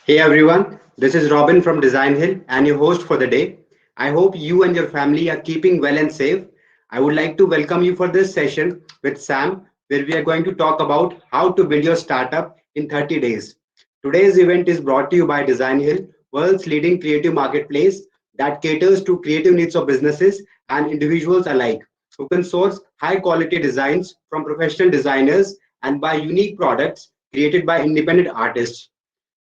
Hey everyone, this is Robin from Designhill and your host for the day. I hope you and your family are keeping well and safe. I would like to welcome you for this session with Sam, where we are going to talk about how to build your startup in 30 days. Today's event is brought to you by Designhill, world's leading creative marketplace that caters to creative needs of businesses and individuals alike, who can source high quality designs from professional designers and buy unique products created by independent artists.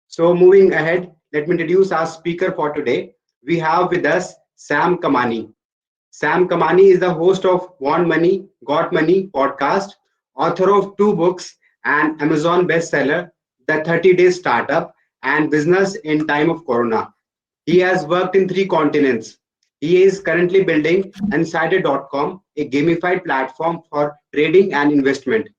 So moving ahead, let me introduce our speaker for today. We have with us Sam Kamani. Sam Kamani is the host of Want Money, Got Money podcast, author of two books, and Amazon bestseller, The 30 Day Startup and Business in Time of Corona. He has worked in three continents. He is currently building Insider.com, a gamified platform for trading and investment.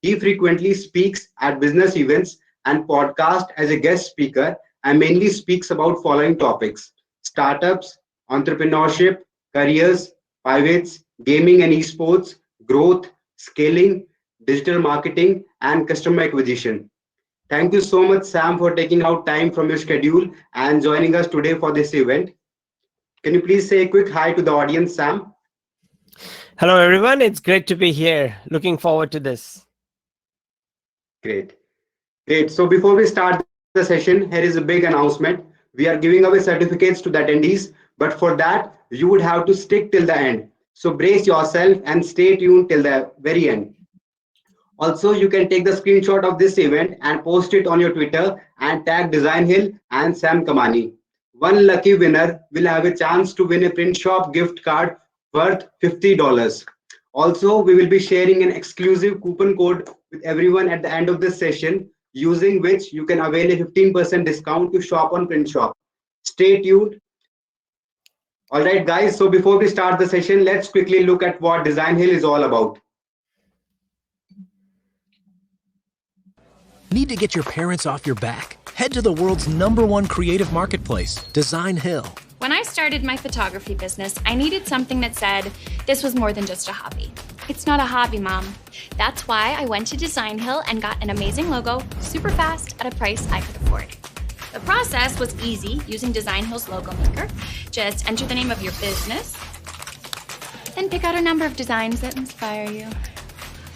He frequently speaks at business events and podcasts as a guest speaker and mainly speaks about following topics: startups, entrepreneurship, careers, pivots, gaming and esports, growth, scaling, digital marketing, and customer acquisition. Thank you so much, Sam, for taking out time from your schedule and joining us today for this event. Can you please say a quick hi to the audience, Sam? Hello, everyone. It's great to be here. Looking forward to this. Great. Great. So before we start the session, here is a big announcement. We are giving away certificates to the attendees, but for that, you would have to stick till the end. So brace yourself and stay tuned till the very end. Also, you can take the screenshot of this event and post it on your Twitter and tag Design Hill and Sam Kamani. One lucky winner will have a chance to win a print shop gift card worth $50. Also, we will be sharing an exclusive coupon code with everyone at the end of this session, using which you can avail a 15% discount to shop on print shop. Stay tuned. All right, guys. So before we start the session, let's quickly look at what Design Hill is all about. Need to get your parents off your back? Head to the world's #1 creative marketplace, Designhill. When I started my photography business, I needed something that said this was more than just a hobby. It's not a hobby, Mom. That's why I went to Designhill and got an amazing logo super fast at a price I could afford. The process was easy using Designhill's logo maker. Just enter the name of your business, then pick out a number of designs that inspire you.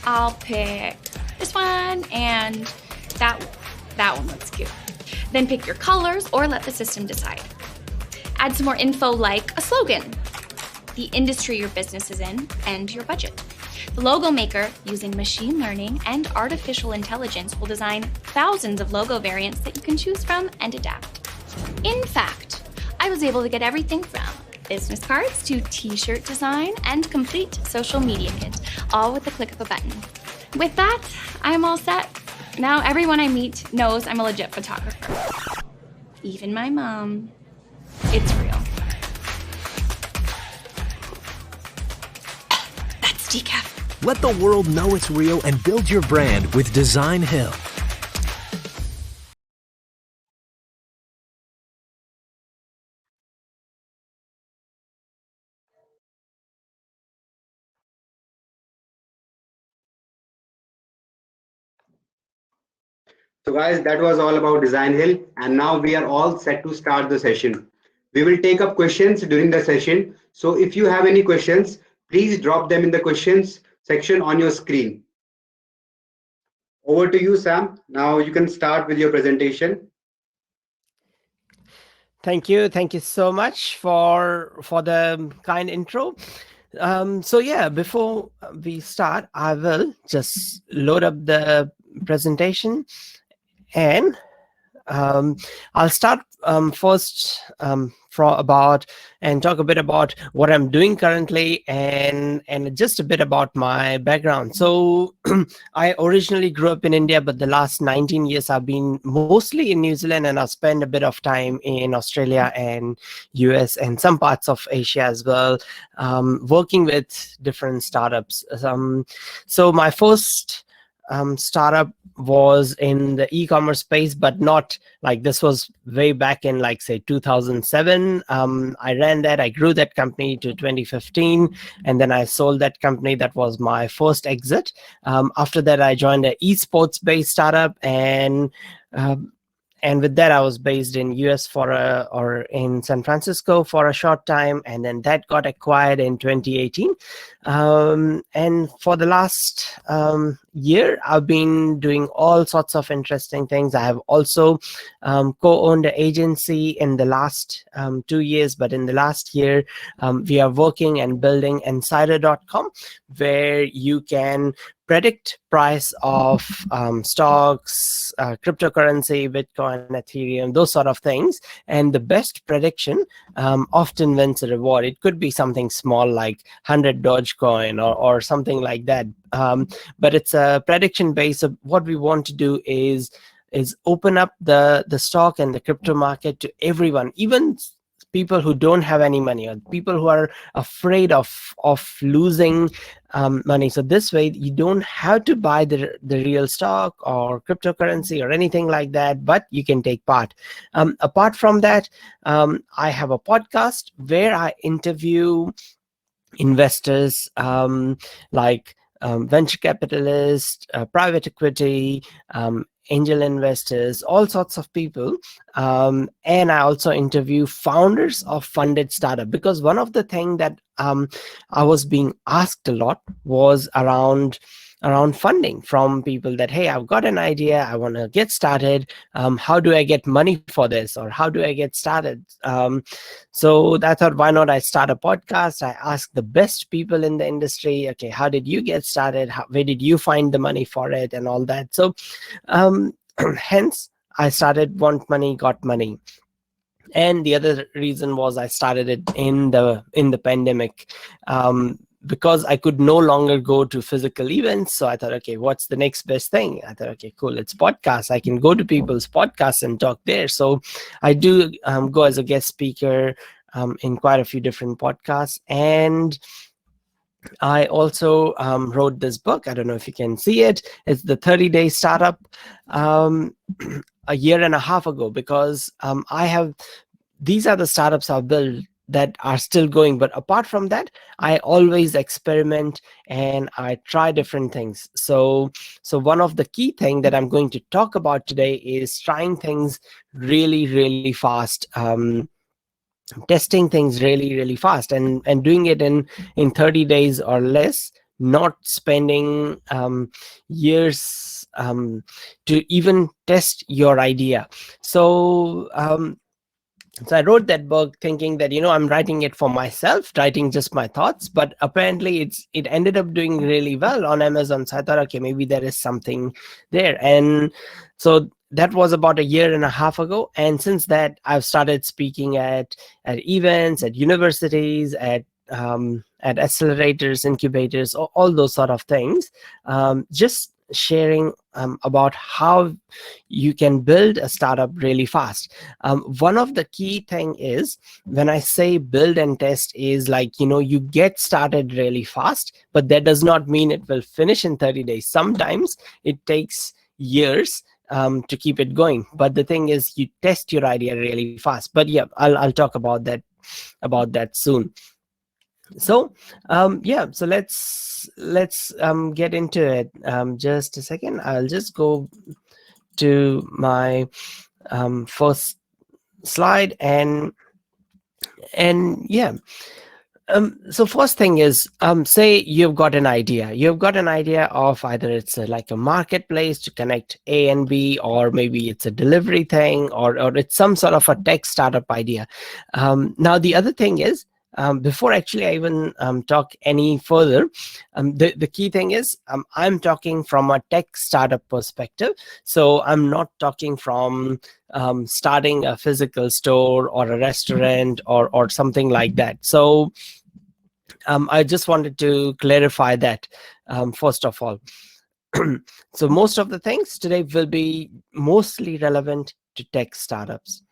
I'll pick this one and that one looks cute. Then pick your colors or let the system decide. Add some more info like a slogan, the industry your business is in, and your budget. The logo maker, using machine learning and artificial intelligence, will design thousands of logo variants that you can choose from and adapt. In fact, I was able to get everything from business cards to t-shirt design and complete social media kit, all with the click of a button. With that, I'm all set. Now everyone I meet knows I'm a legit photographer. Even my mom. It's real. That's decaf. Let the world know it's real and build your brand with Designhill. So guys, that was all about Design Hill, and now we are all set to start the session. We will take up questions during the session. So if you have any questions, please drop them in the questions section on your screen. Over to you, Sam. Now you can start with your presentation. Thank you. Thank you so much for the kind intro. So yeah, before we start, I will just load up the presentation, and I'll start first and talk a bit about what I'm doing currently and just a bit about my background. So I originally grew up in India, but the last 19 years I've been mostly in New Zealand, and I've spent a bit of time in Australia and US and some parts of Asia as well, working with different startups. So my first startup was in the e-commerce space, but not like this was way back in like say 2007. I ran that, I grew that company to 2015, and then I sold that company. That was my first exit. After that, I joined an esports based startup, and and with that, I was based in US or in San Francisco for a short time, and then that got acquired in 2018. And for the last year, I've been doing all sorts of interesting things. I have also co-owned an agency in the last 2 years, but in the last year, we are working and building Insider.com, where you can predict price of stocks, cryptocurrency, Bitcoin, Ethereum, those sort of things. And the best prediction often wins a reward. It could be something small like 100 Dogecoin or something like that. But it's a prediction base. Of what we want to do is open up the stock and the crypto market to everyone, even people who don't have any money, or people who are afraid of losing money. So this way, you don't have to buy the real stock or cryptocurrency or anything like that, but you can take part. Apart from that, I have a podcast where I interview investors, like venture capitalists, private equity, angel investors, all sorts of people. And I also interview founders of funded startup, because one of the things that I was being asked a lot was around funding from people, that, hey, I've got an idea, I want to get started. How do I get money for this, or how do I get started? So I thought, why not I start a podcast? I ask the best people in the industry, okay, how did you get started? Where did you find the money for it, and all that? So hence I started Want Money Got Money. And the other reason was I started it in the pandemic, because I could no longer go to physical events. So I thought, okay, what's the next best thing? I thought, okay, cool, it's podcasts. I can go to people's podcasts and talk there. So I do go as a guest speaker in quite a few different podcasts. And I also wrote this book. I don't know if you can see it. It's the 30-Day Startup, a year and a half ago, because these are the startups I've built that are still going. But apart from that, I always experiment and I try different things. So one of the key things that I'm going to talk about today is trying things really, really fast. Testing things really, really fast, and doing it in 30 days or less, not spending years to even test your idea. So I wrote that book thinking that, I'm writing it for myself, writing just my thoughts, but apparently it ended up doing really well on Amazon. So I thought, okay, maybe there is something there. And so that was about a year and a half ago. And since that, I've started speaking at events, at universities, at accelerators, incubators, all those sort of things, just sharing about how you can build a startup really fast. One of the key thing is, when I say build and test, is like, you get started really fast, but that does not mean it will finish in 30 days. Sometimes it takes years to keep it going. But the thing is, you test your idea really fast. But yeah, I'll talk about that soon. So so let's get into it. Just a second, I'll just go to my first slide, and yeah. So first thing is, say you've got an idea. You've got an idea of either it's like a marketplace to connect A and B, or maybe it's a delivery thing, or it's some sort of a tech startup idea. Now the other thing is, before actually I even talk any further, the key thing is, I'm talking from a tech startup perspective. So I'm not talking from starting a physical store or a restaurant or something like that. So I just wanted to clarify that first of all. So most of the things today will be mostly relevant to tech startups.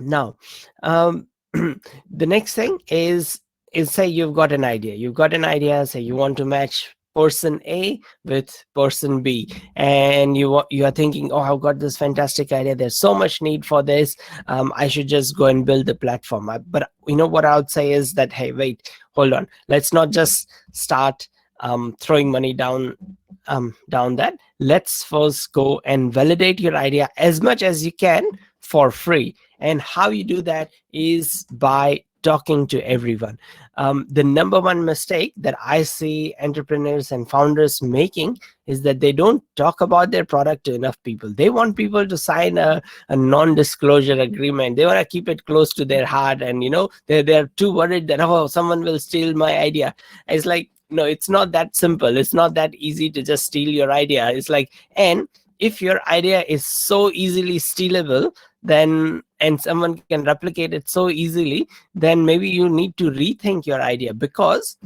Now, the next thing is say you've got an idea. Say you want to match person A with person B, and you are thinking, oh, I've got this fantastic idea, there's so much need for this, I should just go and build the platform. But what I would say is that, hey, wait, hold on, let's not just start throwing money down down that, let's first go and validate your idea as much as you can for free. And how you do that is by talking to everyone. The number one mistake that I see entrepreneurs and founders making is that they don't talk about their product to enough people. They want people to sign a non-disclosure agreement. They want to keep it close to their heart, and they're too worried that, oh, someone will steal my idea. It's like, no, it's not that simple. It's not that easy to just steal your idea. It's like, and if your idea is so easily stealable, then, and someone can replicate it so easily, then maybe you need to rethink your idea. Because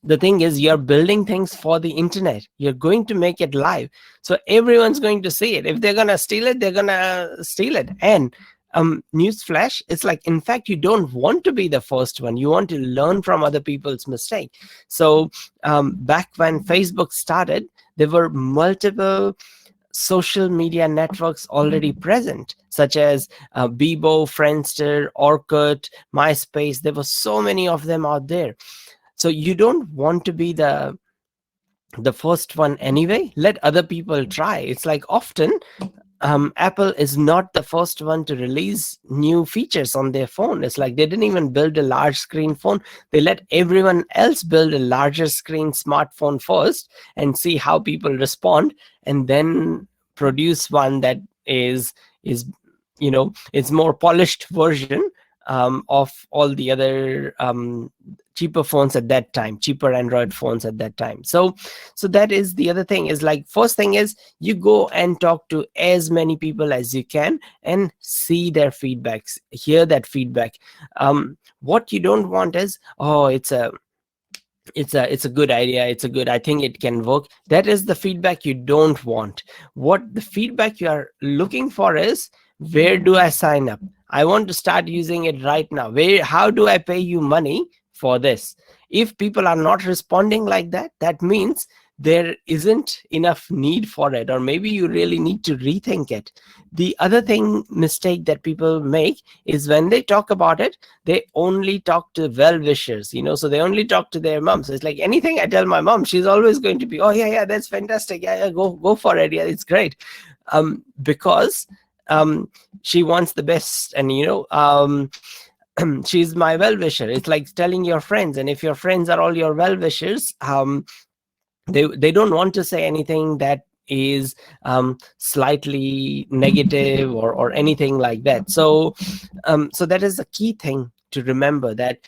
the thing is, you're building things for the internet. You're going to make it live, so everyone's going to see it. If they're gonna steal it, they're gonna steal it. And newsflash, it's like, in fact, you don't want to be the first one. You want to learn from other people's mistake. So back when Facebook started, there were multiple social media networks already present, such as Bebo, Friendster, Orkut, MySpace. There were so many of them out there. So you don't want to be the first one anyway. Let other people try. It's like, often Apple is not the first one to release new features on their phone. It's like they didn't even build a large screen phone. They let everyone else build a larger screen smartphone first and see how people respond, and then produce one that is it's more polished version of all the other cheaper phones at that time, cheaper Android phones at that time. So that is the other thing. Is like, first thing is, you go and talk to as many people as you can and see their feedbacks, hear that feedback. What you don't want is, oh, it's a good idea, I think it can work. That is the feedback you don't want. What the feedback you are looking for is, where do I sign up? I want to start using it right now. How do I pay you money for this? If people are not responding like that, that means there isn't enough need for it, or maybe you really need to rethink it. The other mistake that people make is, when they talk about it, they only talk to well-wishers, so they only talk to their mom. So it's like, anything I tell my mom, she's always going to be, oh yeah, that's fantastic, yeah, go for it, yeah, it's great. Because she wants the best, and she's my well-wisher. It's like telling your friends, and if your friends are all your well-wishers, they don't want to say anything that is slightly negative or anything like that. So that is the key thing to remember, that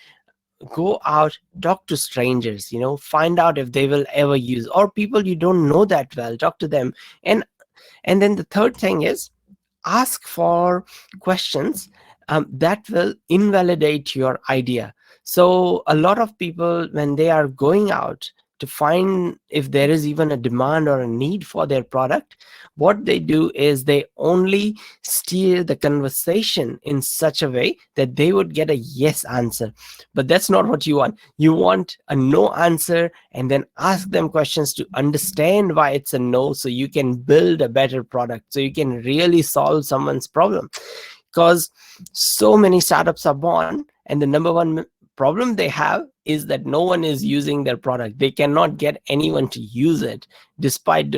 go out, talk to strangers, find out if they will ever use, or people you don't know that well, talk to them. And then the third thing is, ask for questions that will invalidate your idea. So a lot of people, when they are going out to find if there is even a demand or a need for their product, what they do is they only steer the conversation in such a way that they would get a yes answer. But that's not what you want. You want a no answer, and then ask them questions to understand why it's a no, so you can build a better product, so you can really solve someone's problem. Because so many startups are born, and the number one problem they have is that no one is using their product. They cannot get anyone to use it, despite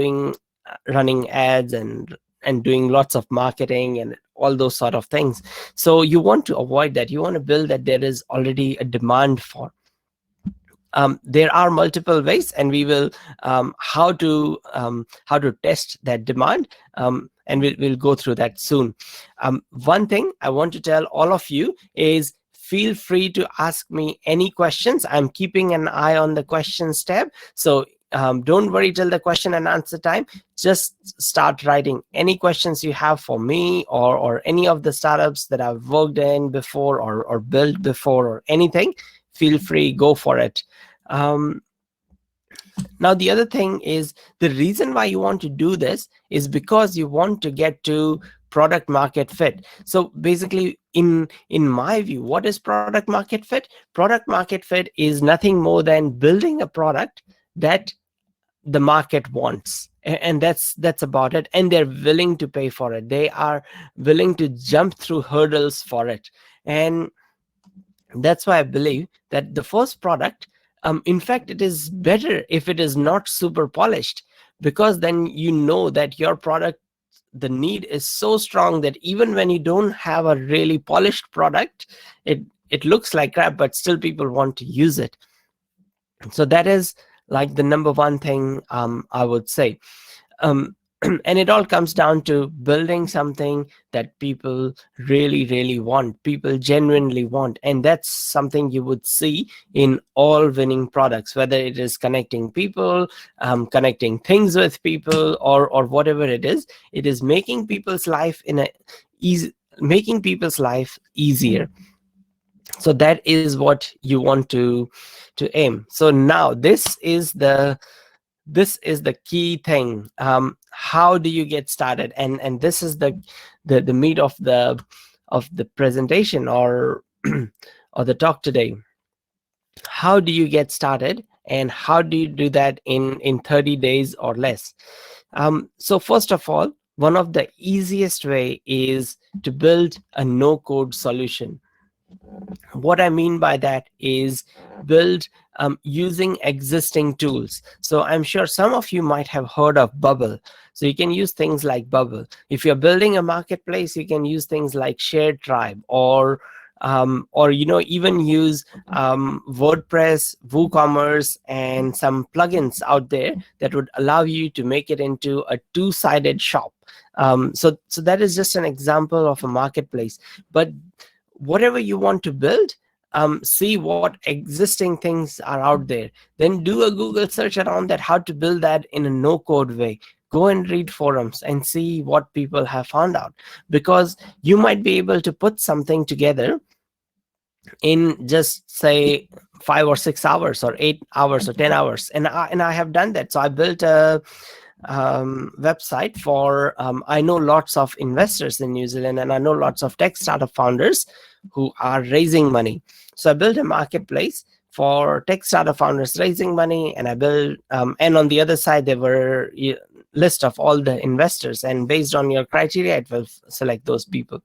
running ads and doing lots of marketing and all those sort of things. So you want to avoid that. You want to build that there is already a demand for. There are multiple ways, and we will how to test that demand, and we'll go through that soon. One thing I want to tell all of you is, feel free to ask me any questions. I'm keeping an eye on the questions tab, so don't worry till the question and answer time. Just start writing any questions you have for me, or any of the startups that I've worked in before or built before, or anything. Feel free, go for it. Now, the other thing is, the reason why you want to do this is because you want to get to product market fit. So basically, in my view, what is product market fit? Product market fit is nothing more than building a product that the market wants, and that's about it. And they're willing to pay for it. They are willing to jump through hurdles for it. And that's why I believe that the first product, in fact, it is better if it is not super polished, because then you know that your product, the need is so strong that even when you don't have a really polished product, it looks like crap, but still people want to use it. So that is like the number one thing I would say. And it all comes down to building something that people really want, people genuinely want. And that's something you would see in all winning products, whether it is connecting people, connecting things with people, or whatever it is making people's life making people's life easier. So that is what you want to aim. So now this is the key thing. How do you get started? And this is the meat of the presentation, or or the talk today. How do you get started, and how do you do that in 30 days or less? So first of all, one of the easiest way is to build a no code solution. What I mean by that is build using existing tools. So I'm sure some of you might have heard of Bubble. So you can use things like Bubble. If you're building a marketplace, you can use things like Shared Tribe, or even use WordPress, WooCommerce, and some plugins out there that would allow you to make it into a two-sided shop. So that is just an example of a marketplace. But whatever you want to build, see what existing things are out there. Then do a Google search around that, how to build that in a no-code way. Go and read forums and see what people have found out, because you might be able to put something together in just say 5 or 6 hours, or 8 hours, or 10 hours. And I have done that. So I built a website for I know lots of investors in New Zealand, and I know lots of tech startup founders who are raising money. So I built a marketplace for tech startup founders raising money, and I built and on the other side there were a list of all the investors, and based on your criteria it will select those people.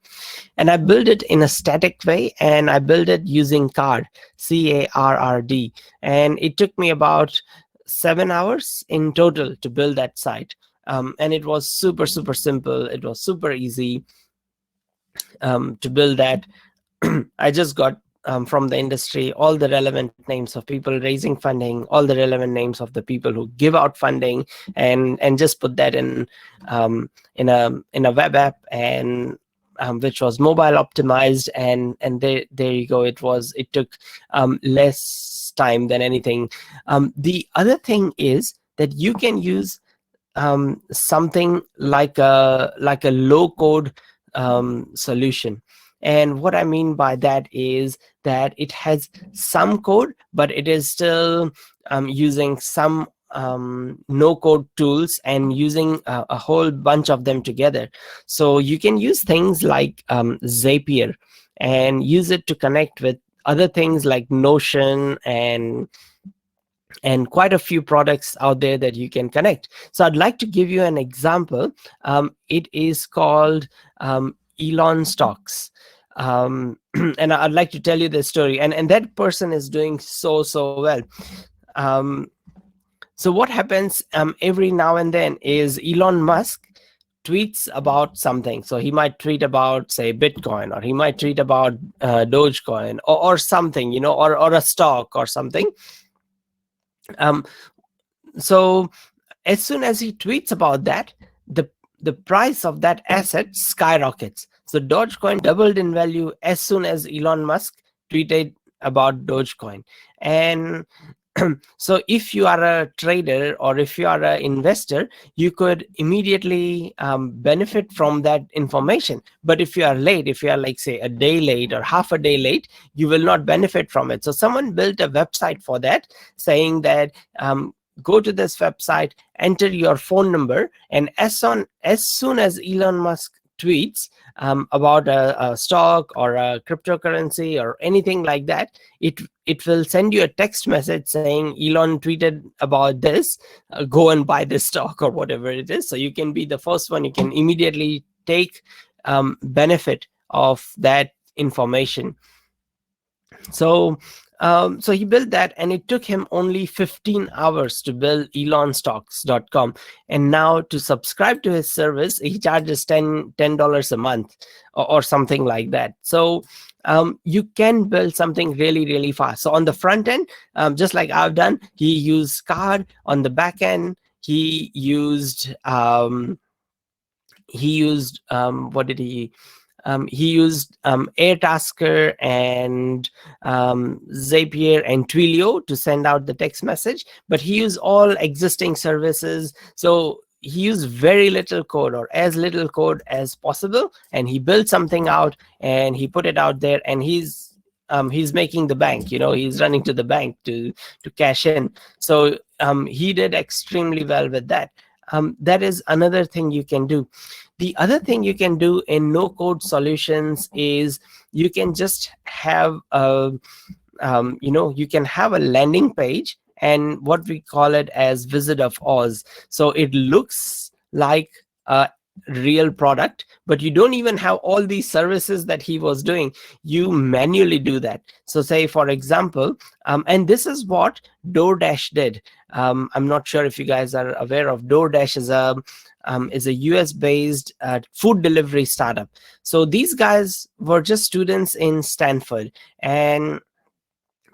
And I built it in a static way, and I built it using CARD, CARRD, and it took me about 7 hours in total to build that site. And it was super simple. It was super easy to build that. I just got from the industry all the relevant names of people raising funding, all the relevant names of the people who give out funding, and just put that in a web app, and which was mobile optimized, and there you go. It took less time than anything. The other thing is that you can use something like a low code solution. And what I mean by that is that it has some code, but it is still using some no code tools, and using a whole bunch of them together. So you can use things like Zapier, and use it to connect with other things like Notion, and quite a few products out there that you can connect. So I'd like to give you an example. It is called Elon Stocks. And I'd like to tell you the story. And that person is doing so well. So what happens every now and then is Elon Musk tweets about something. So he might tweet about, say, Bitcoin, or he might tweet about Dogecoin, or something, or a stock or something. So as soon as he tweets about that, the price of that asset skyrockets. So Dogecoin doubled in value as soon as Elon Musk tweeted about Dogecoin. And so if you are a trader, or if you are an investor, you could immediately benefit from that information. But if you are late, if you are like, say, a day late or half a day late, you will not benefit from it. So someone built a website for that, saying that go to this website, enter your phone number, and as soon as Elon Musk tweets about a stock or a cryptocurrency or anything like that, it will send you a text message saying Elon tweeted about this, go and buy this stock, or whatever it is. So you can be the first one. You can immediately take benefit of that information. So So he built that, and it took him only 15 hours to build elonstocks.com. And now to subscribe to his service, he charges $10 a month, or something like that. So you can build something really, really fast. So on the front end, just like I've done, he used card. On the back end, he used what did he used Airtasker and Zapier and Twilio to send out the text message, but he used all existing services. So he used very little code, or as little code as possible, and he built something out and he put it out there, and he's making the bank. He's running to the bank to cash in. So he did extremely well with that. That is another thing you can do. The other thing you can do in no code solutions is you can just have you can have a landing page, and what we call it as Wizard of Oz. So it looks like a real product, but you don't even have all these services that he was doing. You manually do that. So say, for example, and this is what DoorDash did. I'm not sure if you guys are aware of DoorDash. Is a US based food delivery startup. So these guys were just students in Stanford, and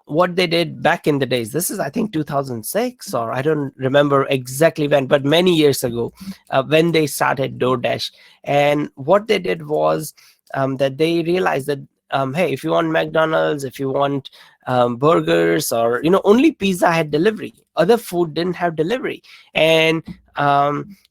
what they did back in the days, this is I think 2006, or I don't remember exactly when, but many years ago, when they started DoorDash. And what they did was that they realized that hey, if you want McDonald's, if you want burgers, or only pizza had delivery, other food didn't have delivery. And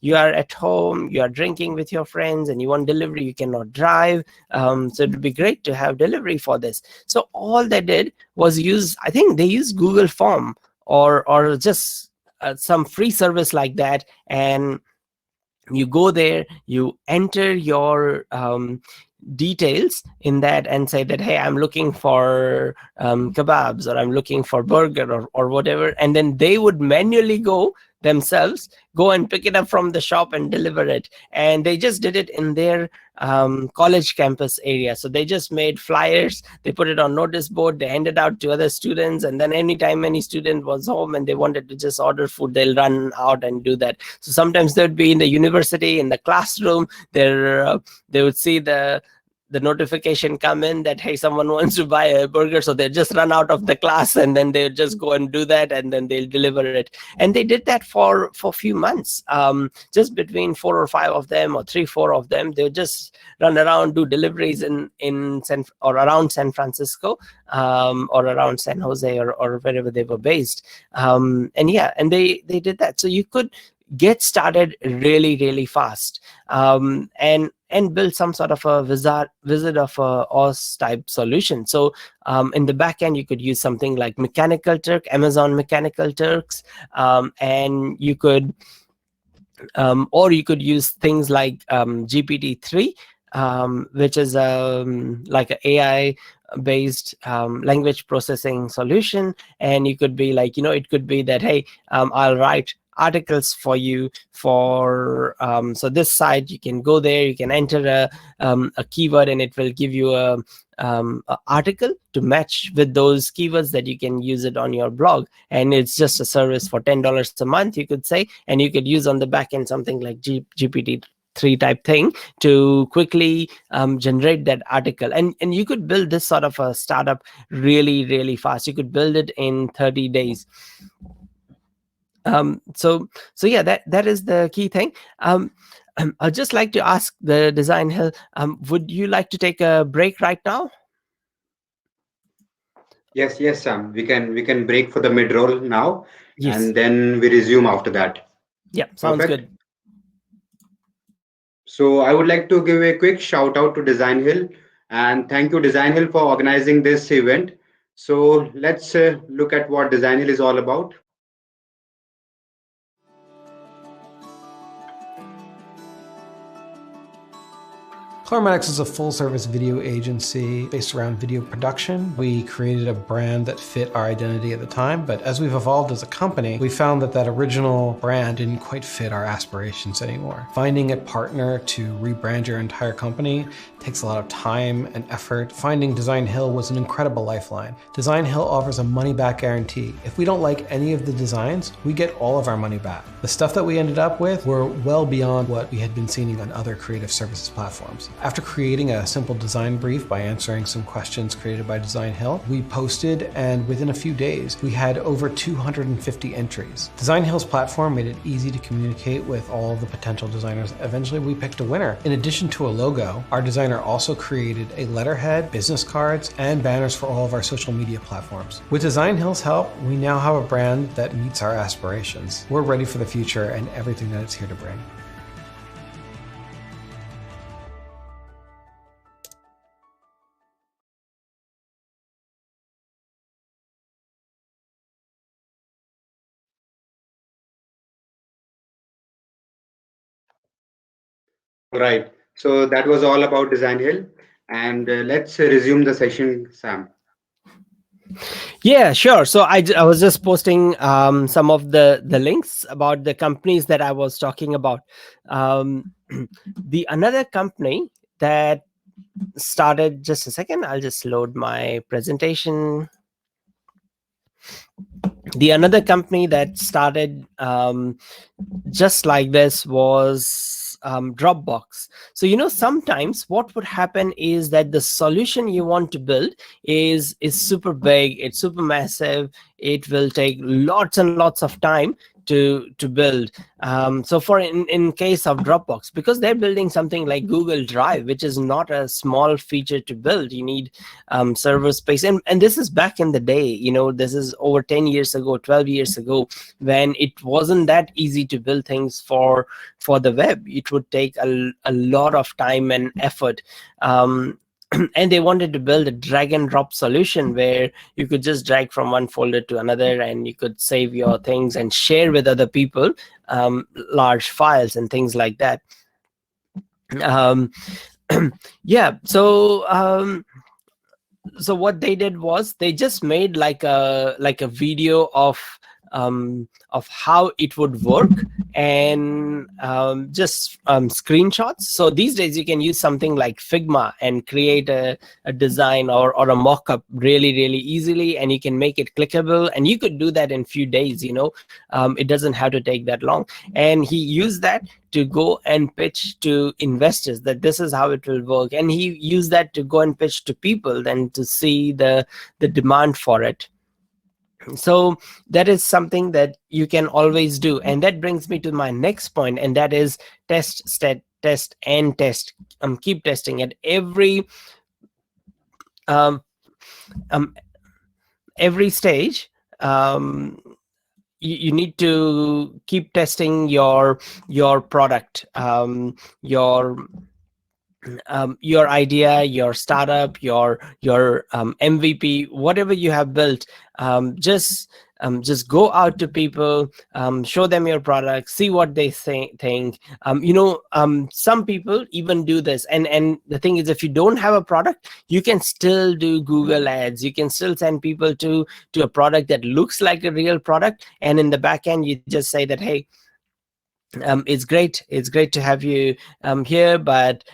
you are at home, you are drinking with your friends, and you want delivery, you cannot drive, so it would be great to have delivery for this. So all they did was I think they used Google Form, or just some free service like that. And you go there, you enter your details in that and say that, hey, I'm looking for kebabs, or I'm looking for burger, or whatever, and then they would manually go and pick it up from the shop and deliver it. And they just did it in their college campus area. So they just made flyers, they put it on notice board, they handed out to other students, and then anytime any student was home and they wanted to just order food, they'll run out and do that. So sometimes they'd be in the university, in the classroom, they would see the notification come in that, hey, someone wants to buy a burger, so they just run out of the class, and then they'll just go and do that, and then they'll deliver it. And they did that for a few months, just between 4 or 5 of them, or 3-4 of them. They would just run around, do deliveries in around San Francisco, or around San Jose, or wherever they were based. And they did that. So you could get started really, really fast, and build some sort of a Wizard of Oz type solution. So in the back end, you could use something like Mechanical Turk, Amazon Mechanical Turks, and you could or you could use things like GPT-3, which is like an AI based language processing solution. And you could be like, it could be that, hey, I'll write articles for you for so this site, you can go there, you can enter a keyword, and it will give you a article to match with those keywords that you can use it on your blog. And it's just a service for $10 a month, you could say, and you could use on the back end something like GPT-3 type thing to quickly generate that article. And you could build this sort of a startup really, really fast. You could build it in 30 days. So yeah, that is the key thing. I'd just like to ask the Designhill, would you like to take a break right now? Yes, Sam. We can break for the mid roll now, Yes. and then we resume after that. Yeah, sounds Perfect. good. So I would like to give a quick shout out to Designhill, and thank you Designhill for organizing this event. So let's look at what Designhill is all about. Clarematics is a full-service video agency based around video production. We created a brand that fit our identity at the time, but as we've evolved as a company, we found that that original brand didn't quite fit our aspirations anymore. Finding a partner to rebrand your entire company takes a lot of time and effort. Finding Designhill was an incredible lifeline. Designhill offers a money-back guarantee. If we don't like any of the designs, we get all of our money back. The stuff that we ended up with were well beyond what we had been seeing on other creative services platforms. After creating a simple design brief by answering some questions created by Designhill, we posted, and within a few days, we had over 250 entries. Designhill's platform made it easy to communicate with all of the potential designers. Eventually, we picked a winner. In addition to a logo, our designer also created a letterhead, business cards, and banners for all of our social media platforms. With Designhill's help, we now have a brand that meets our aspirations. We're ready for the future and everything that it's here to bring. Right. So that was all about Designhill. And let's resume the session, Sam. Yeah, sure. So I was just posting some of the links about the companies that I was talking about. The another company that started, just a second, I'll just load my presentation. The another company that started just like this was Dropbox. So sometimes what would happen is that the solution you want to build is super big, it's super massive, it will take lots and lots of time to build. So for in case of Dropbox, because they're building something like Google Drive, which is not a small feature to build, you need server space, and this is back in the day, this is over 10 years ago, 12 years ago, when it wasn't that easy to build things for the web. It would take a lot of time and effort. And they wanted to build a drag and drop solution where you could just drag from one folder to another, and you could save your things and share with other people large files and things like that. Yeah, so what they did was they just made like a video of how it would work, and just screenshots. So these days you can use something like Figma and create a design or a mock-up really easily, and you can make it clickable, and you could do that in few days. It doesn't have to take that long. And he used that to go and pitch to investors that this is how it will work, and he used that to go and pitch to people then to see the demand for it. So that is something that you can always do, and that brings me to my next point, and that is test, and test. Keep testing at every stage. You need to keep testing your product, your idea, your startup, your MVP, whatever you have built. Just go out to people, show them your product, see what they think. Some people even do this, and the thing is, if you don't have a product, you can still do Google ads. You can still send people to a product that looks like a real product, and in the back end you just say that, hey, it's great to have you here, but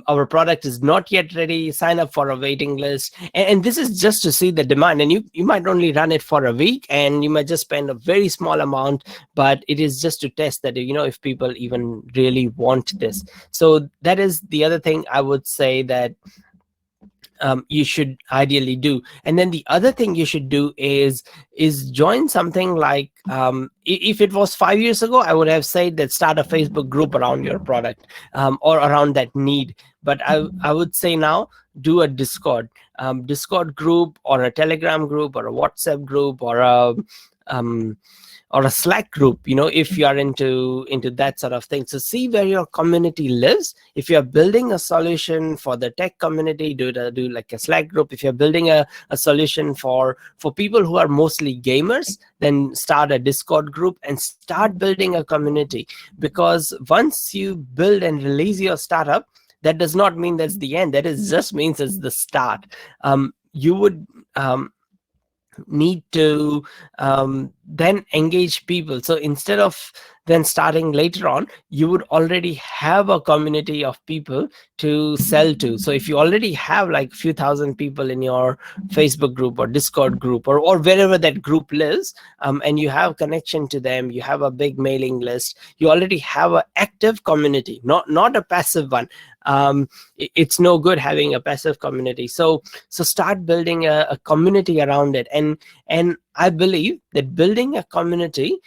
our product is not yet ready. Sign up for a waiting list. And this is just to see the demand, and you might only run it for a week, and you might just spend a very small amount, but it is just to test that if people even really want this. So that is the other thing I would say that you should ideally do. And then the other thing you should do is join something like, if it was 5 years ago, I would have said that start a Facebook group around your product, or around that need. But I would say now, do a Discord group, or a Telegram group, or a WhatsApp group, or a Slack group, if you are into that sort of thing. So see where your community lives. If you're building a solution for the tech community, do like a Slack group. If you're building a solution for people who are mostly gamers, then start a Discord group and start building a community. Because once you build and release your startup, that does not mean that's the end. That is just means it's the start. You would need to then engage people. So instead of then starting later on, you would already have a community of people to sell to. So if you already have like a few thousand people in your Facebook group or Discord group or wherever that group lives, and you have connection to them, you have a big mailing list, you already have an active community, not a passive one. It's no good having a passive community. So start building a community around it. And I believe that building a community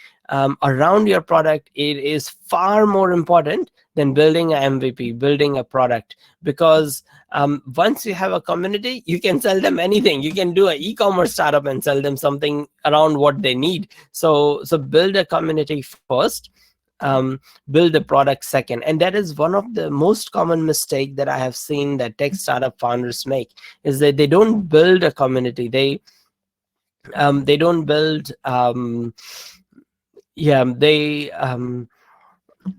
around your product, it is far more important than building an MVP, building a product. Because once you have a community, you can sell them anything. You can do an e-commerce startup and sell them something around what they need. So build a community first, build the product second. And that is one of the most common mistake that I have seen that tech startup founders make, is that they don't build a community. They don't build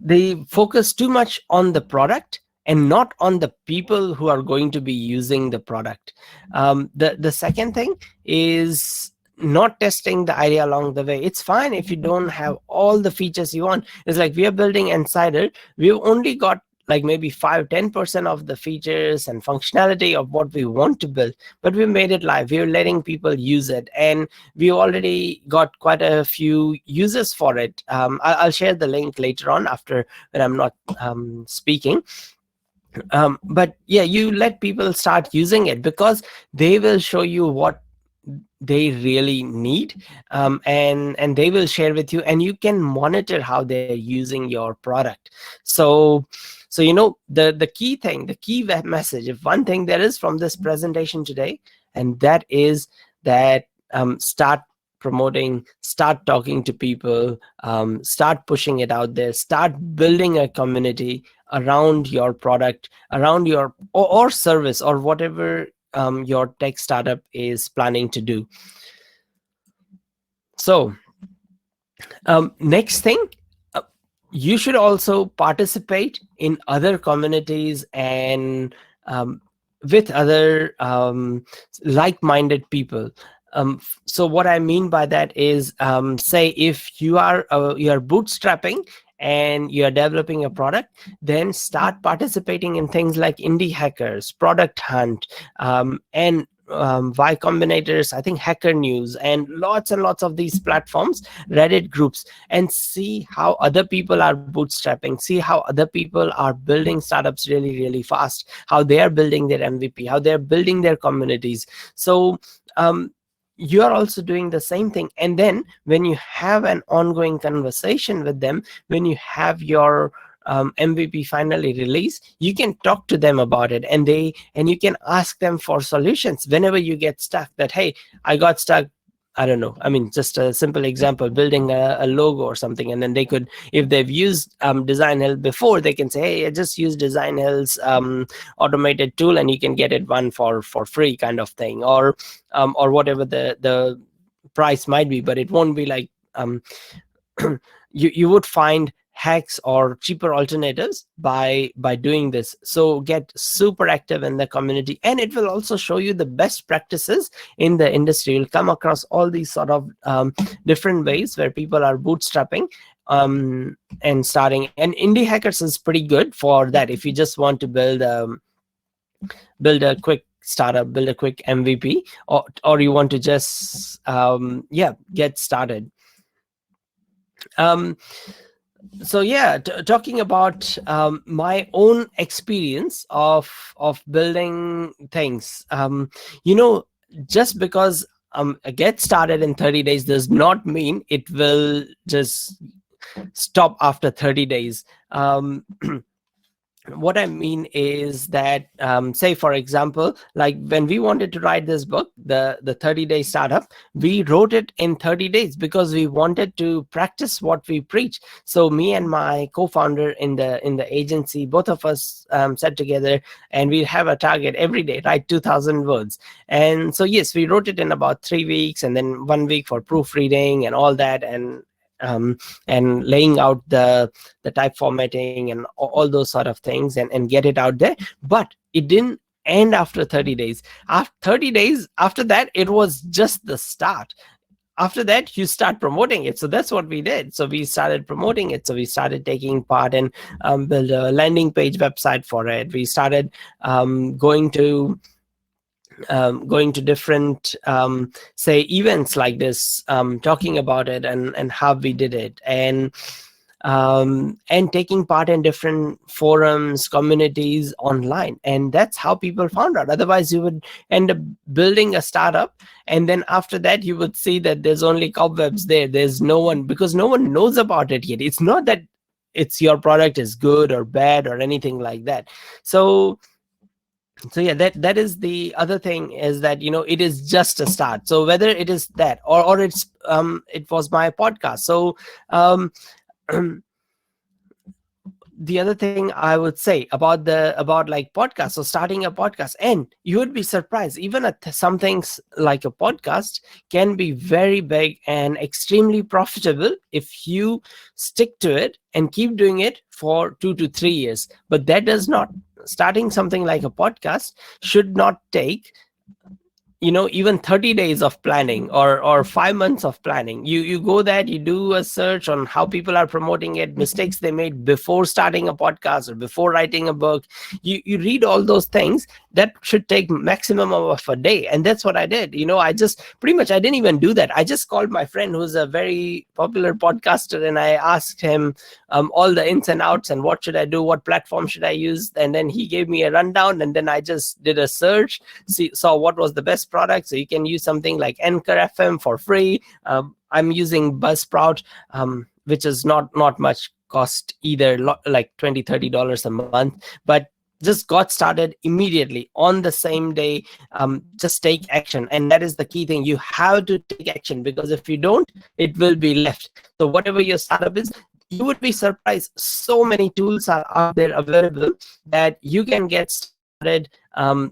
they focus too much on the product and not on the people who are going to be using the product. The second thing is not testing the idea along the way. It's fine if you don't have all the features you want. It's like we are building Insider. We've only got like maybe 5-10% of the features and functionality of what we want to build, but we made it live. We're letting people use it, and we already got quite a few users for it. I'll share the link later on after when I'm not speaking. But yeah, you let people start using it because they will show you what they really need, and they will share with you, and you can monitor how they're using your product. So the key thing, the key message, if one thing there is from this presentation today, and that is that start promoting, start talking to people, start pushing it out there, start building a community around your product, around your or service, or whatever your tech startup is planning to do. So next thing, you should also participate in other communities and with other like-minded people. So what I mean by that is, say if you are bootstrapping and you're developing a product, then start participating in things like Indie Hackers, Product Hunt, and Y Combinator's, I think, Hacker News, and lots of these platforms, Reddit groups, and see how other people are bootstrapping, see how other people are building startups really fast, how they are building their MVP, how they're building their communities. So you are also doing the same thing. And then when you have an ongoing conversation with them, when you have your MVP finally released, you can talk to them about it, and you can ask them for solutions whenever you get stuck. That, hey, I got stuck, I don't know, I mean, just a simple example, building a logo or something, and then they could, if they've used Designhill before, they can say, hey, I just use Designhill's automated tool, and you can get it one for free, kind of thing, or whatever the price might be, but it won't be like you would find hacks or cheaper alternatives by doing this. So get super active in the community, and it will also show you the best practices in the industry. You'll come across all these sort of different ways where people are bootstrapping and starting, and Indie Hackers is pretty good for that. If you just want to build a quick startup, build a quick MVP, or you want to just get started. So yeah, talking about my own experience of building things, just because get started in 30 days does not mean it will just stop after 30 days. What I mean is that, say, for example, like when we wanted to write this book, the 30-day startup, we wrote it in 30 days because we wanted to practice what we preach. So me and my co-founder in the agency, both of us sat together, and we have a target every day, write 2,000 words. And so yes, we wrote it in about 3 weeks, and then 1 week for proofreading and all that, and and laying out the type formatting and all those sort of things, and get it out there. But it didn't end after 30 days. After 30 days, after that, it was just the start. After that, you start promoting it. So that's what we did. So we started promoting it. So we started taking part and build a landing page website for it. We started going to different say events like this, talking about it and how we did it, and taking part in different forums, communities online. And that's how people found out. Otherwise, you would end up building a startup, and then after that, you would see that there's only cobwebs there. There's no one, because no one knows about it yet. It's not that your product is good or bad or anything like that. So yeah, that is the other thing, is that it is just a start. So whether it is that, or it's it was my podcast. So the other thing I would say about like podcasts, so starting a podcast, and you would be surprised, even at some things like a podcast can be very big and extremely profitable if you stick to it and keep doing it for 2 to 3 years. But that does not, starting something like a podcast should not take even 30 days of planning or 5 months of planning. You go there, you do a search on how people are promoting it, mistakes they made before starting a podcast or before writing a book. You read all those things. That should take maximum of a day. And that's what I did. I just pretty much, I didn't even do that. I just called my friend who's a very popular podcaster, and I asked him all the ins and outs and what should I do, what platform should I use. And then he gave me a rundown, and then I just did a search, saw what was the best product. So you can use something like Anchor FM for free. I'm using Buzzsprout, which is not much cost either, like $20-30 a month, but just got started immediately on the same day. Just take action. And that is the key thing. You have to take action, because if you don't, it will be left. So whatever your startup is, you would be surprised. So many tools are out there available that you can get started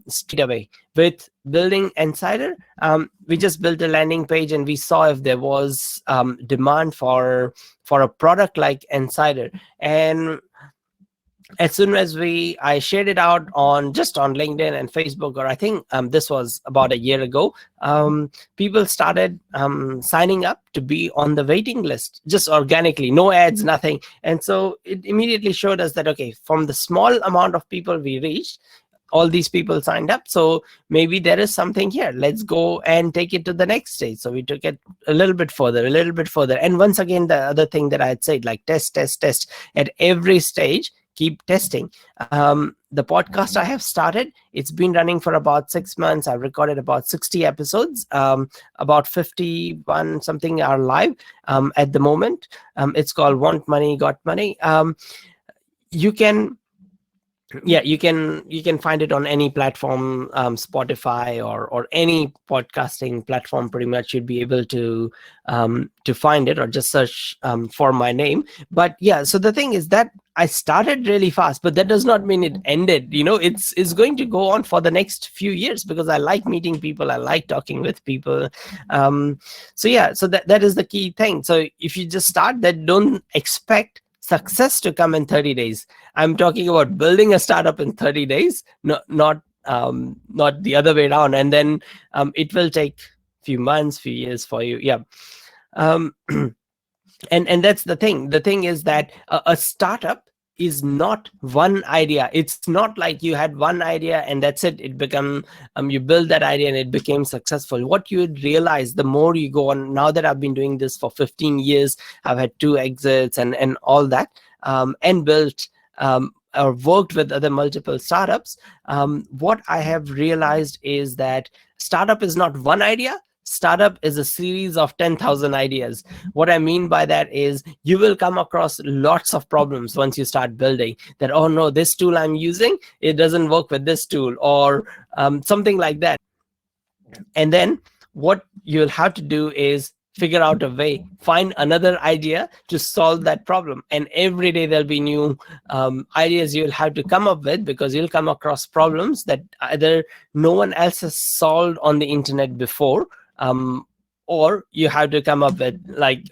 straight away. With building Insider, we just built a landing page, and we saw if there was demand for a product like Insider. And as soon as I shared it out on LinkedIn and Facebook, or I think this was about a year ago, people started signing up to be on the waiting list, just organically, no ads, nothing. And so it immediately showed us that, okay, from the small amount of people we reached, all these people signed up. So maybe there is something here. Let's go and take it to the next stage. So we took it a little bit further. And once again, the other thing that I had said, like test at every stage. Keep testing. The podcast I have started, it's been running for about 6 months. I've recorded about 60 episodes. About 51 something are live at the moment. It's called Want Money, Got Money. You can find it on any platform, Spotify or any podcasting platform. Pretty much you'd be able to find it, or just search for my name. But yeah, so the thing is that I started really fast, but that does not mean it ended. It's going to go on for the next few years, because I like meeting people, I like talking with people. So that is the key thing. So if you just start, that don't expect success to come in 30 days. I'm talking about building a startup in 30 days, not the other way around. And then it will take few months, few years for you. Yeah. And that's the thing. The thing is that a startup is not one idea. It's not like you had one idea and that's it. It become you build that idea and it became successful. What you would realize the more you go on, now that I've been doing this for 15 years, I've had 2 exits and all that, and built or worked with other multiple startups. What I have realized is that startup is not one idea. Startup is a series of 10,000 ideas. What I mean by that is you will come across lots of problems once you start building that, oh no, this tool I'm using, it doesn't work with this tool, or something like that. And then what you'll have to do is figure out a way, find another idea to solve that problem. And every day there'll be new ideas you'll have to come up with, because you'll come across problems that either no one else has solved on the internet before, or you have to come up with like,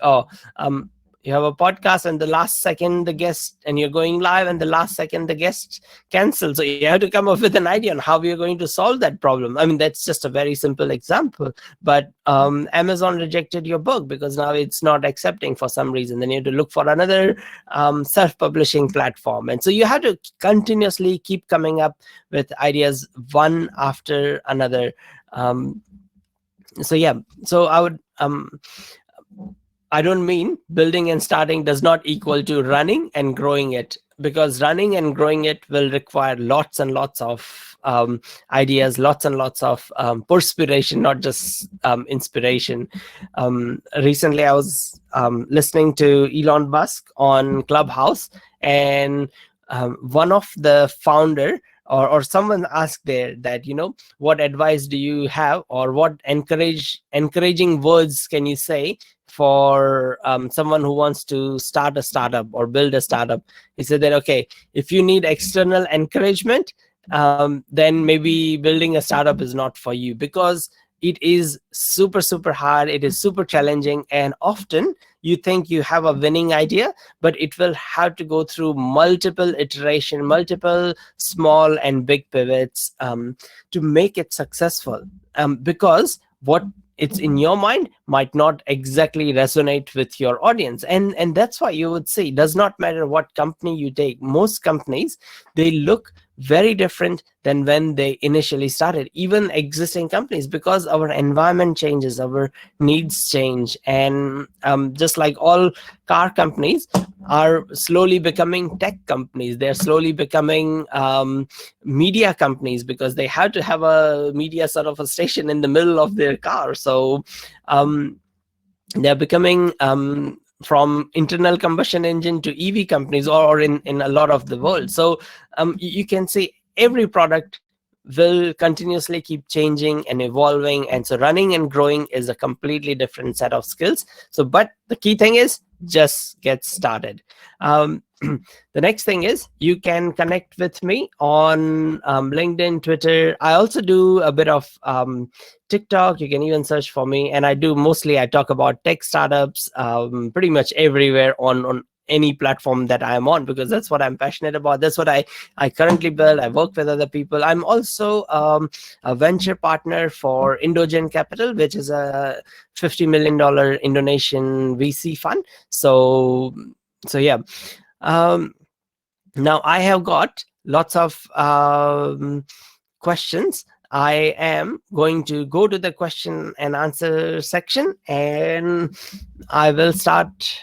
You have a podcast and the last second the guest, and you're going live and the last second the guest cancels. So you have to come up with an idea on how we are going to solve that problem. I mean, that's just a very simple example. But Amazon rejected your book because now it's not accepting for some reason. Then you have to look for another self-publishing platform. And so you have to continuously keep coming up with ideas one after another. So I would I don't mean building and starting does not equal to running and growing it, because running and growing it will require lots and lots of ideas, lots and lots of perspiration, not just inspiration. Recently, I was listening to Elon Musk on Clubhouse, and one of the founder or someone asked there that, what advice do you have, or what encouraging words can you say for someone who wants to start a startup or build a startup? He said that, okay, if you need external encouragement, then maybe building a startup is not for you, because it is super, super hard. It is super challenging. And often you think you have a winning idea, but it will have to go through multiple iteration, multiple small and big pivots to make it successful. Because what it's in your mind might not exactly resonate with your audience. And that's why you would say, it does not matter what company you take. Most companies, they look very different than when they initially started, even existing companies, because our environment changes, our needs change. And just like all car companies are slowly becoming tech companies, they're slowly becoming media companies, because they have to have a media sort of a station in the middle of their car. So they're becoming from internal combustion engine to EV companies, or in a lot of the world. So you can see every product will continuously keep changing and evolving. And so running and growing is a completely different set of skills. So, but the key thing is just get started. The next thing is you can connect with me on LinkedIn, Twitter. I also do a bit of TikTok. You can even search for me. And I talk about tech startups pretty much everywhere on any platform that I'm on, because that's what I'm passionate about. That's what I currently build. I work with other people. I'm also a venture partner for Indogen Capital, which is a $50 million Indonesian VC fund. So yeah. Now I have got lots of questions. I am going to go to the question and answer section, and I will start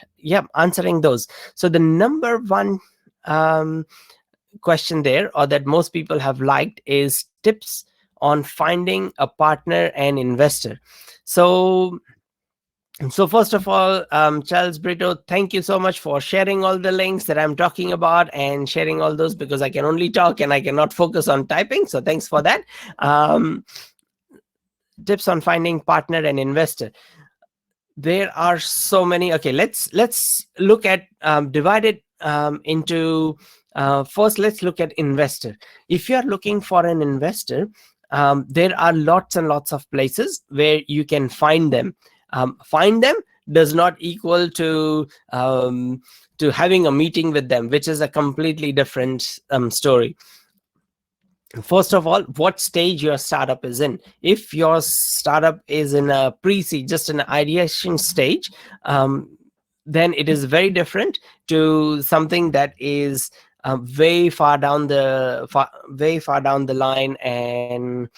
answering those. So the number one question there, or that most people have liked, is tips on finding a partner and investor. So first of all, Charles Brito, thank you so much for sharing all the links that I'm talking about and sharing all those, because I can only talk and I cannot focus on typing. So thanks for that. Tips on finding partner and investor. There are so many. Okay, let's look at divide it into first. Let's look at investor. If you are looking for an investor, there are lots and lots of places where you can find them. Find them does not equal to having a meeting with them, which is a completely different story. First of all, what stage your startup is in. If your startup is in a pre-seed, just an ideation stage, then it is very different to something that is way far down the line, and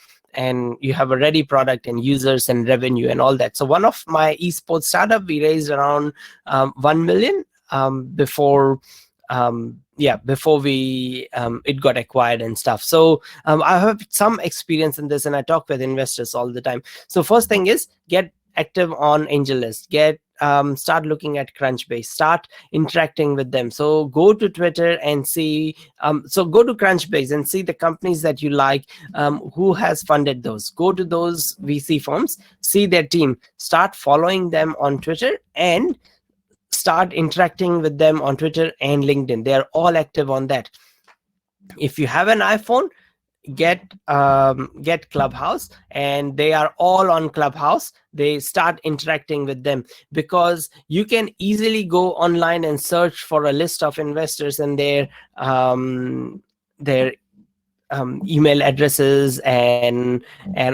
you have a ready product and users and revenue and all that. So one of my esports startup, we raised around 1 million before we it got acquired and stuff. So I have some experience in this, and I talk with investors all the time. So first thing is get active on AngelList. Start looking at Crunchbase, start interacting with them. So go to Twitter and see, go to Crunchbase and see the companies that you like, who has funded those. Go to those VC firms, see their team, start following them on Twitter, and start interacting with them on Twitter and LinkedIn. They are all active on that. If you have an iPhone, get Clubhouse, and they are all on Clubhouse. They start interacting with them, because you can easily go online and search for a list of investors and their email addresses and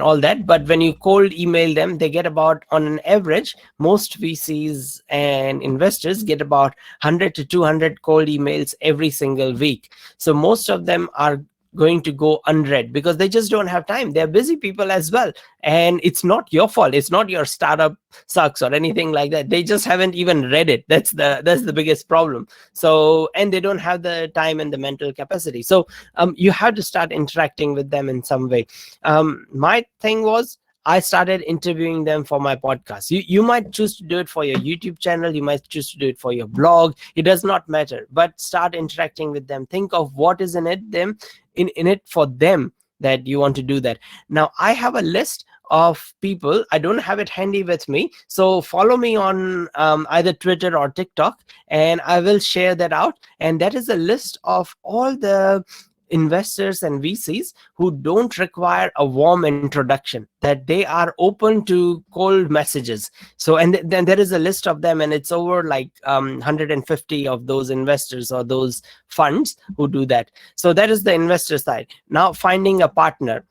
all that. But when you cold email them, they get about, on an average, most VCs and investors get about 100 to 200 cold emails every single week. So most of them are going to go unread, because they just don't have time. They're busy people as well, and it's not your fault. It's not your startup sucks or anything like that. They just haven't even read it. That's the biggest problem. So, and they don't have the time and the mental capacity. So you have to start interacting with them in some way. My thing was, I started interviewing them for my podcast. You might choose to do it for your YouTube channel. You might choose to do it for your blog. It does not matter. But start interacting with them. Think of what is in it for them, that you want to do that. Now, I have a list of people. I don't have it handy with me. So follow me on either Twitter or TikTok, and I will share that out. And that is a list of all the investors and VCs who don't require a warm introduction, that they are open to cold messages. So, and then there is a list of them, and it's over like 150 of those investors or those funds who do that. So that is the investor side. Now, finding a partner,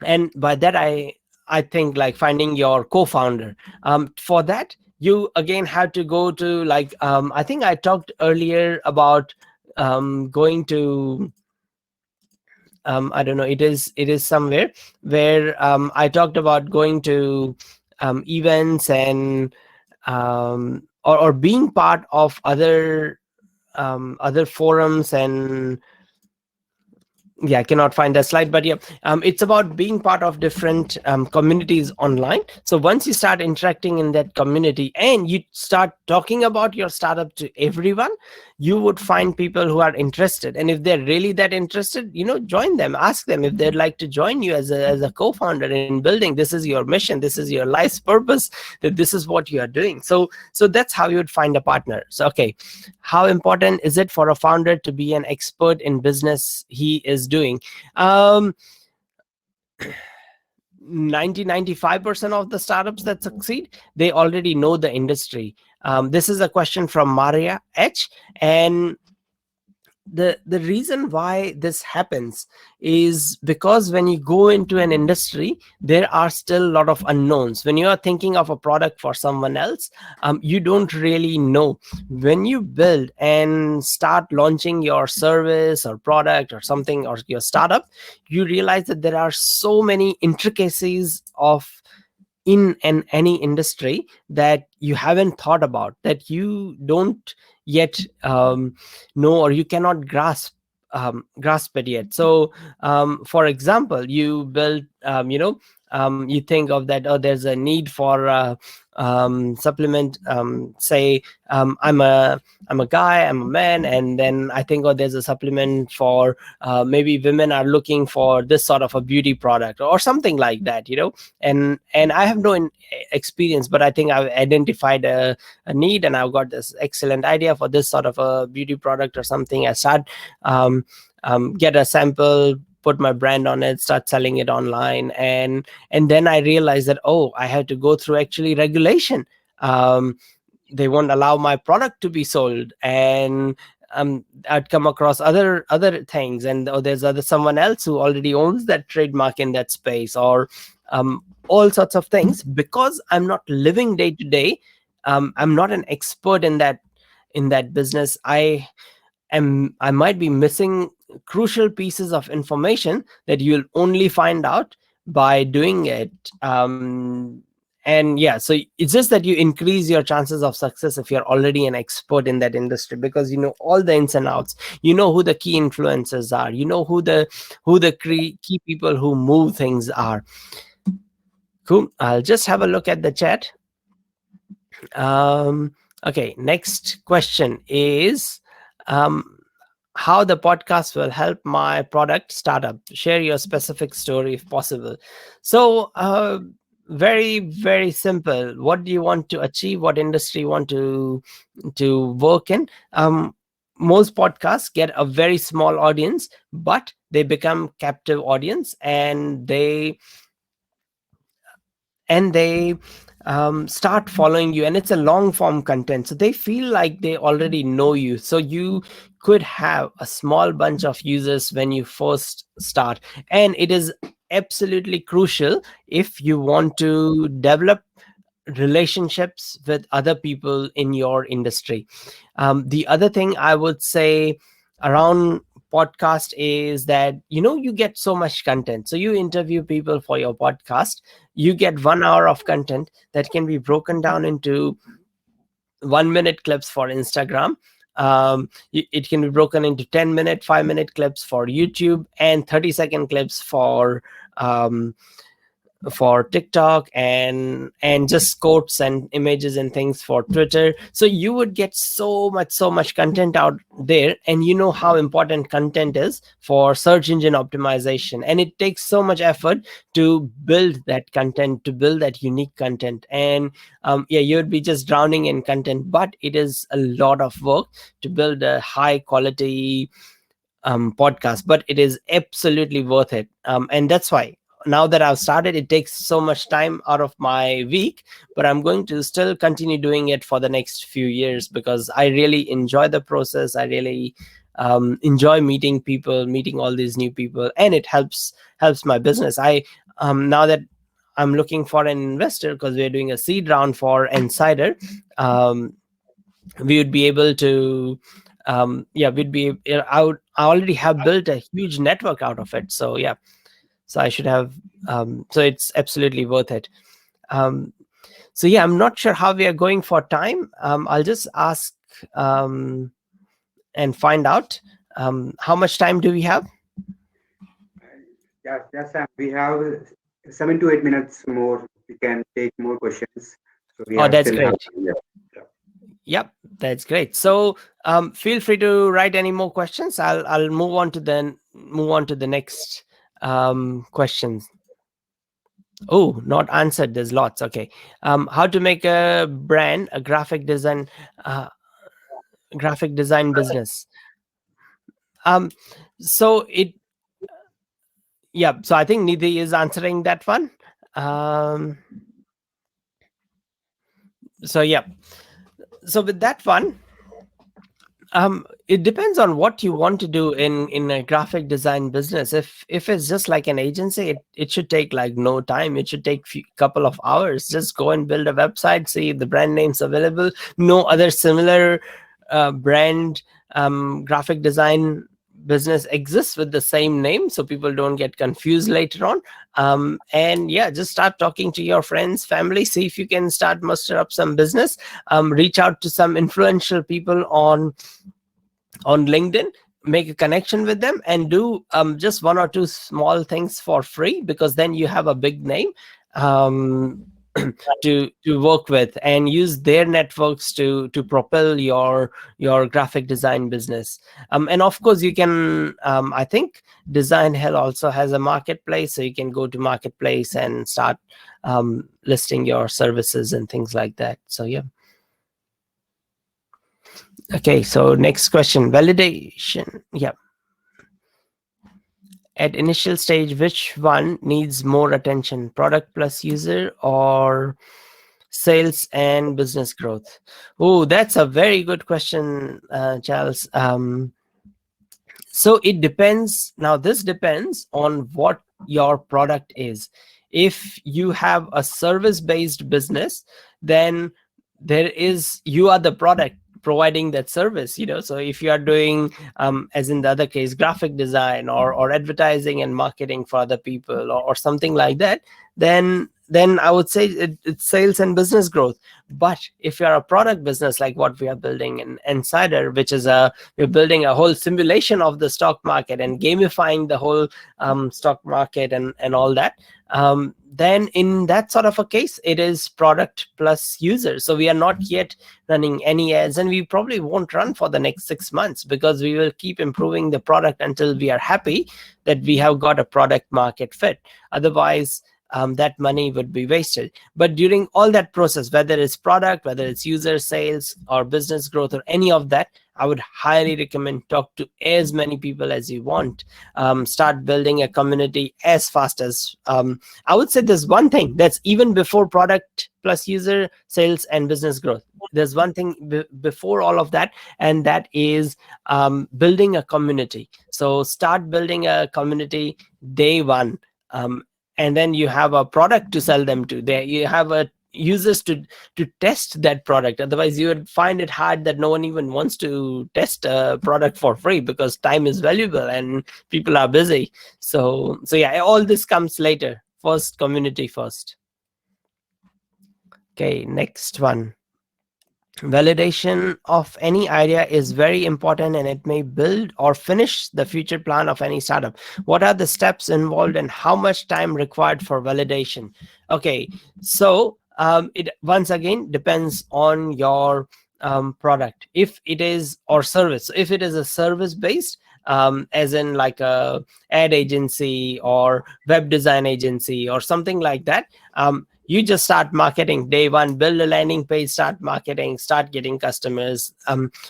and by that I think like finding your co-founder. For that, you again have to go to like I think I talked earlier about going to I don't know, it is somewhere where I talked about going to events and or being part of other forums. And yeah, I cannot find that slide, but yeah, it's about being part of different communities online. So once you start interacting in that community and you start talking about your startup to everyone, you would find people who are interested. And if they're really that interested, join them, ask them if they'd like to join you as a co-founder in building. This is your mission, this is your life's purpose, that this is what you are doing. So that's how you would find a partner. So, okay, how important is it for a founder to be an expert in business he is doing? 95% of the startups that succeed, they already know the industry. This is a question from Maria H. And the reason why this happens is because when you go into an industry, there are still a lot of unknowns. When you are thinking of a product for someone else, you don't really know. When you build and start launching your service or product or something, or your startup, you realize that there are so many intricacies of in any industry that you haven't thought about, that you don't yet know, or you cannot grasp it yet. So for example, you build you think of that, oh, there's a need for supplement, say I'm a guy, I'm a man, and then I think, oh, there's a supplement for maybe women are looking for this sort of a beauty product or something like that, and I have no experience, but I think I've identified a need, and I've got this excellent idea for this sort of a beauty product or something. I start get a sample, put my brand on it, start selling it online, and then I realized that, oh, I had to go through actually regulation. They won't allow my product to be sold, and I'd come across other things, and there's someone else who already owns that trademark in that space, or all sorts of things. Because I'm not living day to day, I'm not an expert in that business. I might be missing crucial pieces of information that you'll only find out by doing it. And yeah, so it's just that you increase your chances of success if you're already an expert in that industry, because you know all the ins and outs, you know who the key influencers are, you know who the key people who move things are. Cool. I'll just have a look at the chat. Okay, next question is how the podcast will help my product startup. Share your specific story if possible. So very, very simple. What do you want to achieve? What industry you want to work in? Most podcasts get a very small audience, but they become captive audience, and they start following you, and it's a long form content, so they feel like they already know you. So you could have a small bunch of users when you first start, and it is absolutely crucial if you want to develop relationships with other people in your industry. The other thing I would say around podcast is that you get so much content. So you interview people for your podcast, you get 1 hour of content that can be broken down into 1 minute clips for Instagram. It can be broken into 10-minute, 5-minute clips for YouTube, and 30-second clips for TikTok, and just quotes and images and things for Twitter. So you would get so much content out there, and you know how important content is for search engine optimization, and it takes so much effort to build that content, to build that unique content. And you would be just drowning in content, but it is a lot of work to build a high quality podcast, but it is absolutely worth it. And that's why now that I've started, it takes so much time out of my week, but I'm going to still continue doing it for the next few years because I really enjoy the process. I really enjoy meeting people, meeting all these new people, and it helps my business. I now that I'm looking for an investor, because we're doing a seed round for Insider, we would be able to I already have built a huge network out of it. So so I should have so it's absolutely worth it. So I'm not sure how we are going for time. I'll just ask and find out how much time do we have. Yes, Sam. We have 7 to 8 minutes more. We can take more questions. So we have That's still great. have, yeah. Yep, that's great. So feel free to write any more questions. I'll move on to the next questions. Oh, not answered. There's lots. Okay. How to make a brand, a graphic design business. So so I think Nidhi is answering that one. So with that one, it depends on what you want to do in a graphic design business. If it's just like an agency, it should take like no time. It should take couple of hours. Just go and build a website, see if the brand name's available. No other similar brand graphic design business exists with the same name, so people don't get confused later on. And just start talking to your friends, family, see if you can start muster up some business. Reach out to some influential people on LinkedIn, make a connection with them, and do just 1 or 2 small things for free, because then you have a big name to work with, and use their networks to propel your graphic design business. And of course you can I think Designhill also has a marketplace, so you can go to marketplace and start listing your services and things like that. So okay, so next question, validation. At initial stage, which one needs more attention, product plus user or sales and business growth? Oh, that's a very good question, Charles. So it depends. Now, this depends on what your product is. If you have a service-based business, then you are the product providing that service. So if you are doing as in the other case, graphic design or advertising and marketing for other people, or something like that, then I would say it's sales and business growth. But if you're a product business like what we are building in Insider, which is we're building a whole simulation of the stock market and gamifying the whole stock market and all that, then in that sort of a case, it is product plus user. So we are not yet running any ads, and we probably won't run for the next 6 months, because we will keep improving the product until we are happy that we have got a product market fit. Otherwise, that money would be wasted. But during all that process, whether it's product, whether it's user sales or business growth or any of that, I would highly recommend talk to as many people as you want. Start building a community as fast as I would say there's one thing that's even before product plus user sales and business growth. There's one thing before all of that, and that is building a community. So start building a community day one, and then you have a product to sell them to. There you have a users to test that product. Otherwise you would find it hard that no one even wants to test a product for free, because time is valuable and people are busy. So yeah, all this comes later. First, community first. Okay, next one. Validation of any idea is very important, and it may build or finish the future plan of any startup. What are the steps involved and how much time required for validation? Okay, so it once again depends on your product, if it is, or service. If it is a service based, as in like a ad agency or web design agency or something like that, you just start marketing day one, build a landing page, start marketing, start getting customers.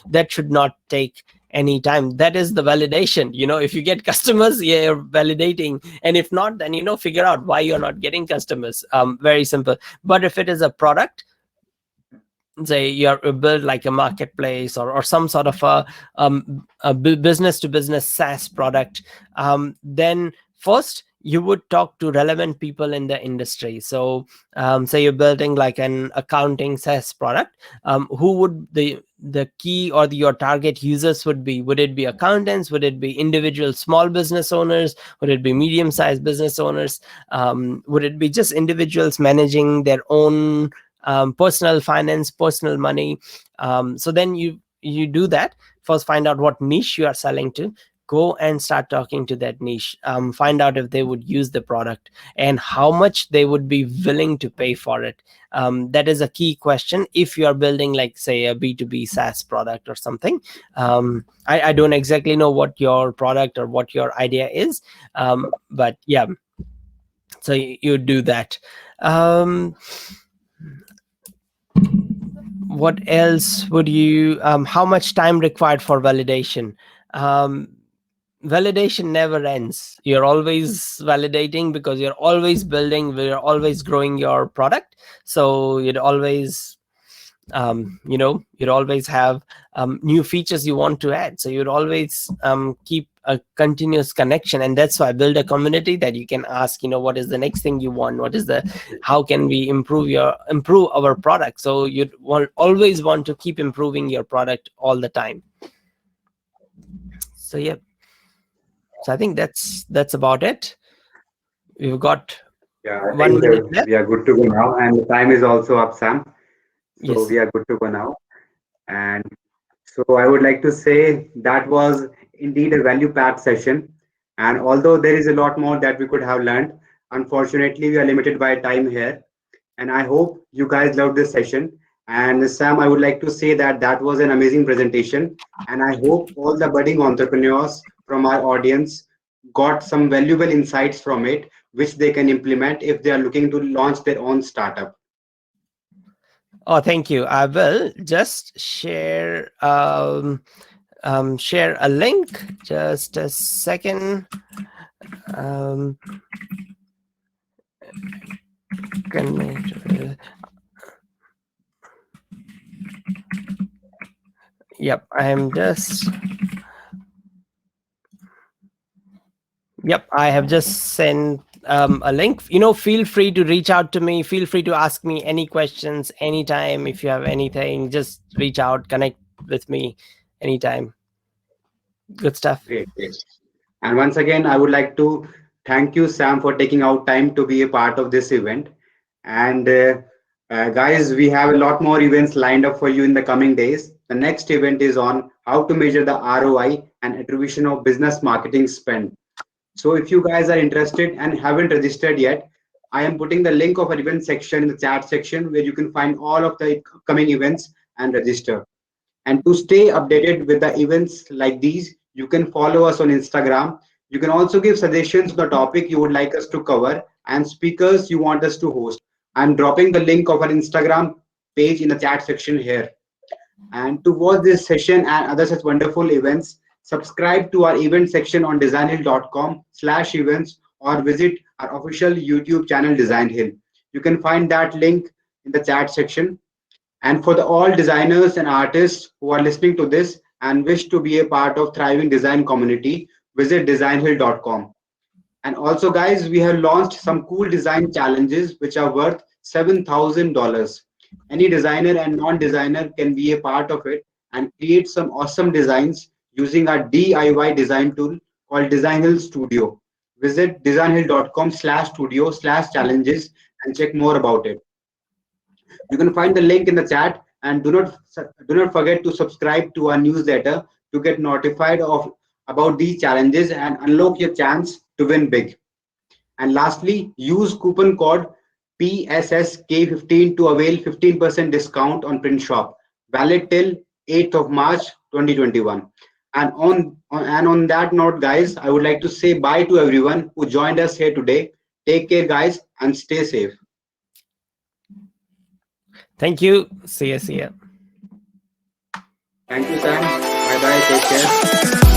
That should not take any time. That is the validation. If you get customers, yeah, you're validating. And if not, then, figure out why you're not getting customers. Very simple. But if it is a product, say you're build like a marketplace or some sort of a business to business SaaS product, then first you would talk to relevant people in the industry. So say you're building like an accounting SaaS product, who would the key or your target users would be? Would it be accountants? Would it be individual small business owners? Would it be medium-sized business owners? Would it be just individuals managing their own personal finance, personal money? So then you do that. First, find out what niche you are selling to. Go and start talking to that niche. Find out if they would use the product and how much they would be willing to pay for it. That is a key question if you are building, like, say, a B2B SaaS product or something. I don't exactly know what your product or what your idea is, but yeah, so you do that. What else would you, how much time required for validation? Validation never ends. You're always validating because you're always building, you're always growing your product. So you'd always you'd always have new features you want to add. So you'd always keep a continuous connection. And that's why build a community that you can ask, what is the next thing you want? How can we improve our product? So you'd always want to keep improving your product all the time. So yeah. So I think that's about it. We've got Yeah, I 1 think minute left. we are good to go now, and the time is also up, Sam. So Yes. we are good to go now. And so I would like to say that was indeed a value-packed session. And although there is a lot more that we could have learned, unfortunately, we are limited by time here. And I hope you guys loved this session. And Sam, I would like to say that that was an amazing presentation. And I hope all the budding entrepreneurs from our audience got some valuable insights from it, which they can implement if they are looking to launch their own startup. Oh, thank you. I will just share a link. Just a second. Yep, I am just. Yep, I have just sent a link. Feel free to reach out to me. Feel free to ask me any questions anytime. If you have anything, just reach out, connect with me anytime. Good stuff. Great, great. And once again, I would like to thank you, Sam, for taking out time to be a part of this event. And guys, we have a lot more events lined up for you in the coming days. The next event is on how to measure the ROI and attribution of business marketing spend. So if you guys are interested and haven't registered yet, I am putting the link of our event section in the chat section where you can find all of the upcoming events and register. And to stay updated with the events like these, you can follow us on Instagram. You can also give suggestions on the topic you would like us to cover. and speakers you want us to host. I'm dropping the link of our Instagram page in the chat section here. And to watch this session and other such wonderful events, subscribe to our event section on designhill.com/events or visit our official YouTube channel Design Hill. You can find that link in the chat section. And for the all designers and artists who are listening to this and wish to be a part of thriving design community, visit designhill.com. And also, guys, we have launched some cool design challenges which are worth $7,000. Any designer and non-designer can be a part of it and create some awesome designs using our DIY design tool called Designhill Studio. Visit designhill.com/studio/challenges and check more about it. You can find the link in the chat, and do not forget to subscribe to our newsletter to get notified of about these challenges and unlock your chance to win big. And lastly, use coupon code PSSK15 to avail 15% discount on print shop, valid till 8th of March 2021. And on that note, guys, I would like to say bye to everyone who joined us here today. Take care, guys, and stay safe. Thank you. See ya. Thank you, Sam. Bye bye. Take care.